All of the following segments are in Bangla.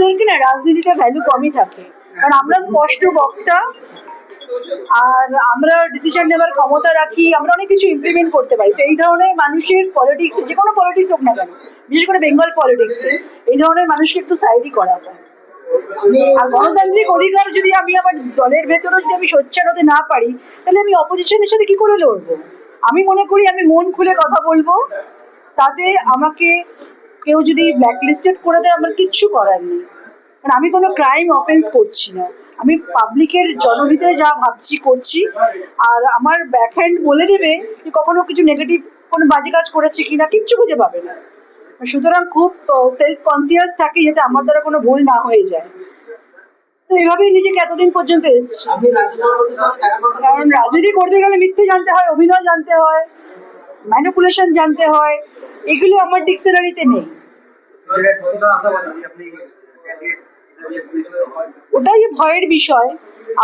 আমাদের কি না রাজনীতিতে ভ্যালু কমই থাকে, কারণ আমরা স্পষ্ট বক্তা আর আমরা ডিসিশন নেওয়ার ক্ষমতা রাখি, আমরা অনেক কিছু ইমপ্লিমেন্ট করতে পারি। তো এই ধরনের মানুষের পলিটিক্স, যে কোনো পলিটিক্স হোক না কেন, বিশেষ করে বেঙ্গল পলিটিক্সে এই ধরনের মানুষকে একটু সাইডই করা হয়। আর গণতান্ত্রিক অধিকার যদি আমি আমার দলের ভেতরেও যদি আমি সোচ্চার হতে না পারি, তাহলে আমি অপোজিশনের সাথে কি করে লড়বো? আমি মনে করি আমি মন খুলে কথা বলবো, তাতে আমাকে কেউ যদি ব্ল্যাকলিস্টেড করে দেয় আমার কিচ্ছু করার নেই, কারণ আমি কোনো ক্রাইম অফেন্স করছি না। আমি পাবলিকের জনহিতে যা ভাবছি করছি, আর আমার ব্যাকহ্যান্ড বলে দেবে যে কখনো কিছু নেগেটিভ কোনো বাজে কাজ করেছি কিনা, কিচ্ছু খুঁজে পাবে না। সুতরাং খুব সেলফ কনসিয়াস থাকি যাতে আমার দ্বারা কোনো ভুল না হয়ে যায়। তো এভাবেই নিজেকে এতদিন পর্যন্ত এসছি। কারণ রাজনীতি করতে গেলে মিথ্যে জানতে হয়, অভিনয় জানতে হয়, ম্যানিপুলেশন জানতে হয়, এগুলো আমার ডিকশনারিতে নেই। ওটাই ভয়ের বিষয়।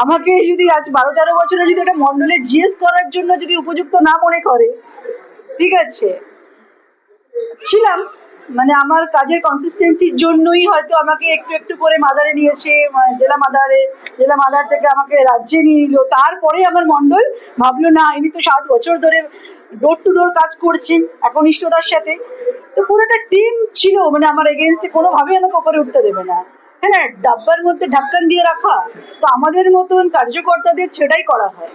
আমাকে যদি আজ 12-13 বছরে যদি একটা মন্ডলে জিএস করার জন্য যদি উপযুক্ত না মনে করে, ঠিক আছে, ছিলাম, মানে আমার কাজের কনসিস্টেন্সির জন্যই হয়তো আমাকে একটু একটু করে মাদারে নিয়েছে, জেলা মাদার থেকে আমাকে রাজ্যে নিয়ে নিল। তারপরে আমার মন্ডল ভাবলো না, ইনি তো 7 বছর ধরে ডোর টু ডোর কাজ করছেন একনিষ্ঠতার সাথে, তো পুরোটা টিম ছিল মানে আমার এগেনস্টে, কোনোভাবেই আমাকে উপরে উঠতে দেবে না। হ্যাঁ, ডাব্বার মধ্যে ঢাক্কান দিয়ে রাখা, তো আমাদের মতন কার্যকর্তাদের সেটাই করা হয়।